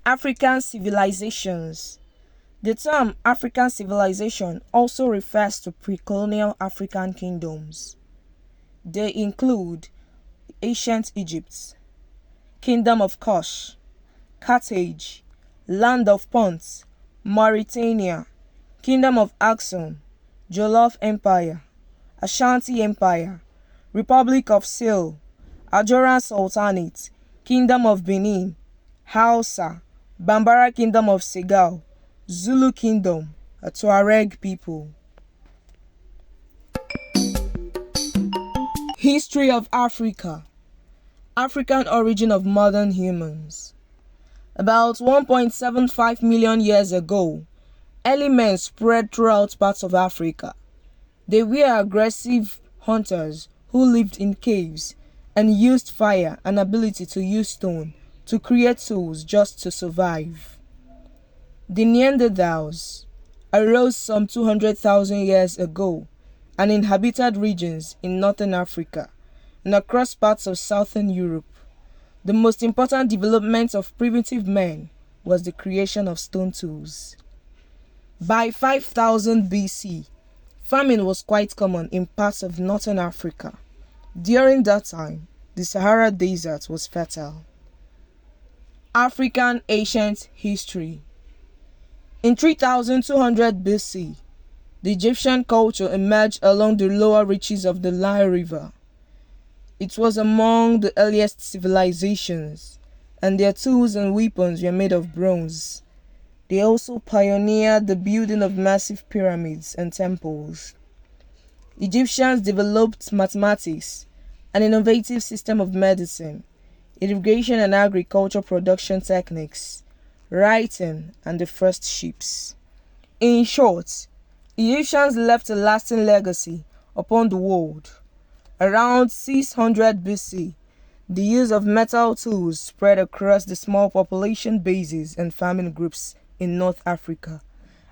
African civilizations. The term African civilization also refers to pre-colonial African kingdoms. They include ancient Egypt, Kingdom of Kush, Carthage, Land of Punt, Mauritania, Kingdom of Aksum, Jollof Empire, Ashanti Empire, Republic of Sil, Ajoran Sultanate, Kingdom of Benin, Hausa, Bambara Kingdom of Segal, Zulu Kingdom, a Tuareg people. History of Africa. African origin of modern humans. About 1.75 million years ago, early men spread throughout parts of Africa. They were aggressive hunters who lived in caves and used fire and ability to use stone to create tools just to survive. The Neanderthals arose some 200,000 years ago and inhabited regions in northern Africa and across parts of southern Europe. The most important development of primitive men was the creation of stone tools. By 5000 BC, famine was quite common in parts of northern Africa. During that time, the Sahara Desert was fertile. African ancient history. In 3200 BC, the Egyptian culture emerged along the lower reaches of the Nile River. It was among the earliest civilizations, and their tools and weapons were made of bronze. They also pioneered the building of massive pyramids and temples. Egyptians developed mathematics, an innovative system of medicine, irrigation and agriculture production techniques, writing, and the first ships. In short, Egyptians left a lasting legacy upon the world. Around 600 BC, the use of metal tools spread across the small population bases and farming groups in North Africa,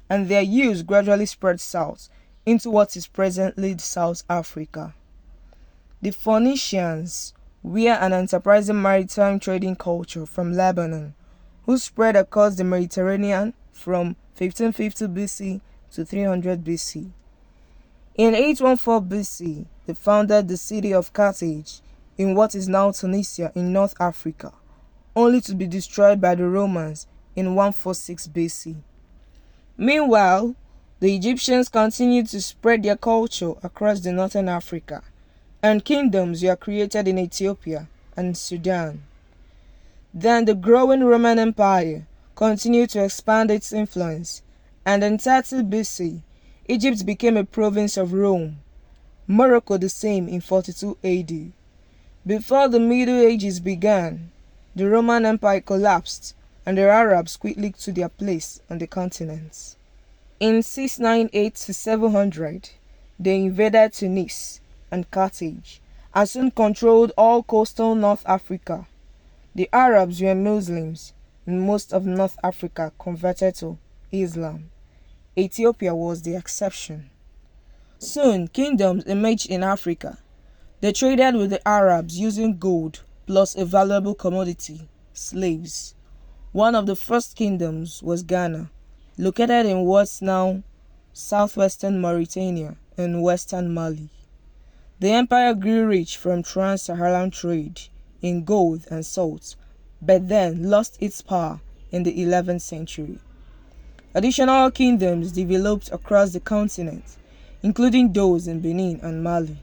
and their use gradually spread south into what is presently South Africa. The Phoenicians were an enterprising maritime trading culture from Lebanon, who spread across the Mediterranean from 1550 BC to 300 BC. In 814 BC, they founded the city of Carthage in what is now Tunisia in North Africa, only to be destroyed by the Romans in 146 BC. Meanwhile, the Egyptians continued to spread their culture across the northern Africa, and kingdoms were created in Ethiopia and Sudan. Then the growing Roman Empire continued to expand its influence, and in 30 BC, Egypt became a province of Rome. Morocco the same in 42 AD. Before the Middle Ages began, the Roman Empire collapsed, and the Arabs quickly took their place on the continent. In 698 to 700, they invaded Tunis and Carthage, and soon controlled all coastal North Africa. The Arabs were Muslims, and most of North Africa converted to Islam. Ethiopia was the exception. Soon, kingdoms emerged in Africa. They traded with the Arabs using gold plus a valuable commodity, slaves. One of the first kingdoms was Ghana, located in what's now southwestern Mauritania and western Mali. The empire grew rich from trans-Saharan trade in gold and salt, but then lost its power in the 11th century. Additional kingdoms developed across the continent, including those in Benin and Mali.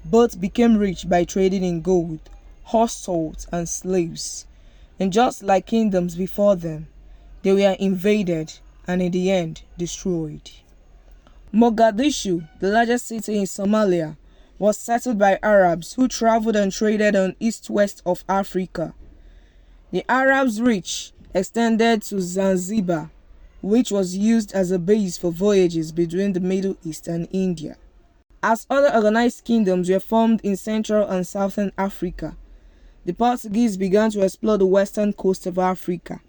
Both became rich by trading in gold, horse salt, and slaves. And just like kingdoms before them, they were invaded and in the end destroyed. Mogadishu, the largest city in Somalia, was settled by Arabs who traveled and traded on east-west of Africa. The Arabs' reach extended to Zanzibar, which was used as a base for voyages between the Middle East and India. As other organized kingdoms were formed in Central and Southern Africa, the Portuguese began to explore the western coast of Africa.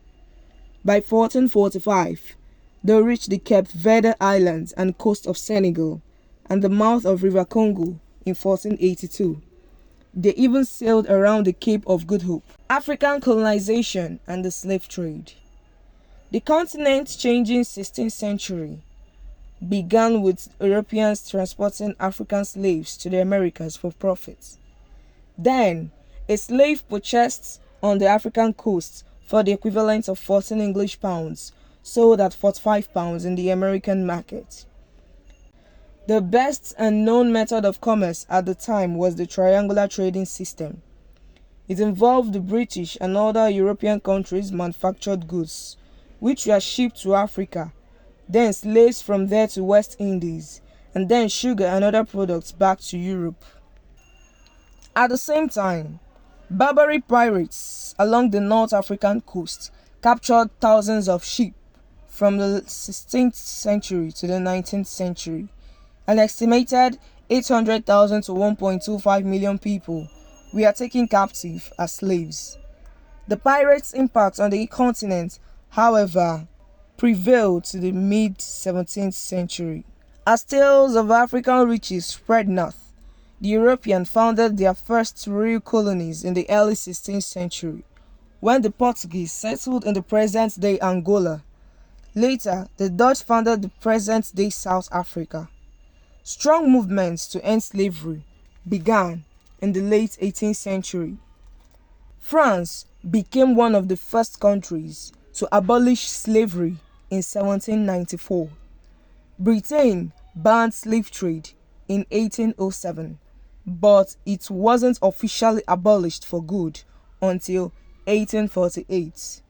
By 1445, they reached the Cape Verde Islands and coast of Senegal and the mouth of River Congo in 1482. They even sailed around the Cape of Good Hope. African colonization and the slave trade. The continent's changing 16th century began with Europeans transporting African slaves to the Americas for profit. Then, a slave purchased on the African coast for the equivalent of 14 English pounds sold at 45 pounds in the American market. The best and known method of commerce at the time was the triangular trading system. It involved the British and other European countries' manufactured goods, which were shipped to Africa, then slaves from there to West Indies, and then sugar and other products back to Europe. At the same time, Barbary pirates along the North African coast captured thousands of sheep from the 16th century to the 19th century. An estimated 800,000 to 1.25 million people were taken captive as slaves. The pirates' impact on the continent, however, prevailed to the mid-17th century. As tales of African riches spread north, the Europeans founded their first real colonies in the early 16th century, when the Portuguese settled in the present-day Angola. Later, the Dutch founded the present-day South Africa. Strong movements to end slavery began in the late 18th century. France became one of the first countries to abolish slavery in 1794. Britain banned slave trade in 1807, but it wasn't officially abolished for good until 1848.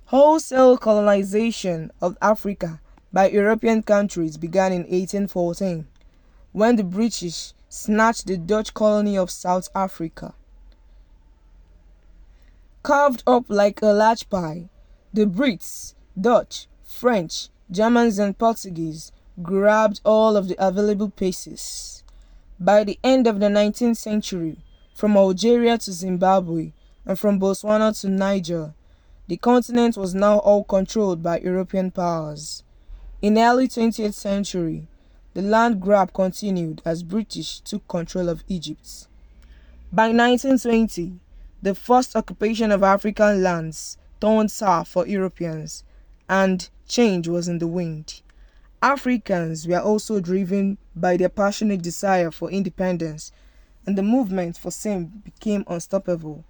Wholesale colonization of Africa by European countries began in 1814, when the British snatched the Dutch colony of South Africa. Carved up like a large pie, the Brits, Dutch, French, Germans and Portuguese grabbed all of the available pieces. By the end of the 19th century, from Algeria to Zimbabwe and from Botswana to Niger, the continent was now all controlled by European powers. In the early 20th century, the land grab continued as British took control of Egypt. By 1920, the first occupation of African lands turned sour for Europeans, and change was in the wind. Africans were also driven by their passionate desire for independence, and the movement for same became unstoppable.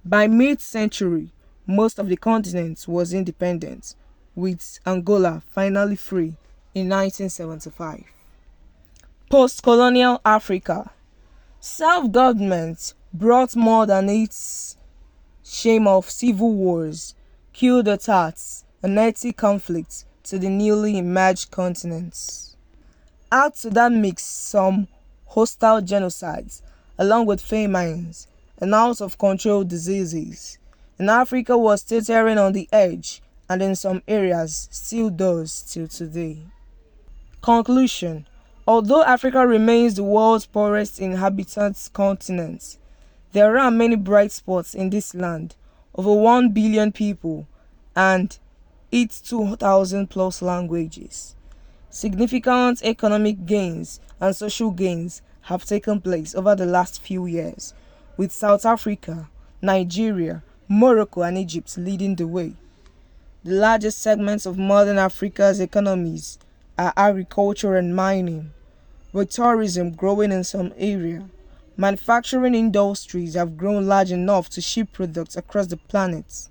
By mid-century, most of the continent was independent, with Angola finally free in 1975. Post-colonial Africa. Self-government brought more than its shame of civil wars, coup d'etats, and ethnic conflicts to the newly emerged continents. Add to that mix some hostile genocides, along with famines and out-of-control diseases, and Africa was teetering on the edge, and in some areas still does till today. Conclusion. Although Africa remains the world's poorest inhabited continent, there are many bright spots in this land, over 1 billion people, and its 2,000 plus languages. Significant economic gains and social gains have taken place over the last few years, with South Africa, Nigeria, Morocco and Egypt leading the way. The largest segments of modern Africa's economies are agriculture and mining, with tourism growing in some areas. Manufacturing industries have grown large enough to ship products across the planet.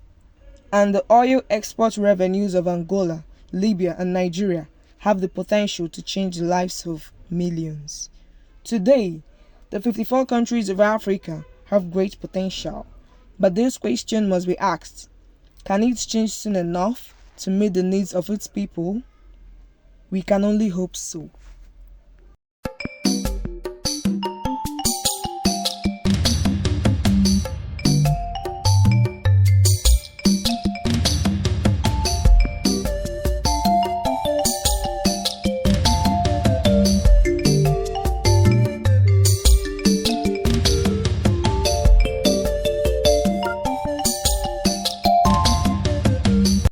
And the oil export revenues of Angola, Libya and Nigeria have the potential to change the lives of millions. Today, the 54 countries of Africa have great potential, but this question must be asked: can it change soon enough to meet the needs of its people? We can only hope so.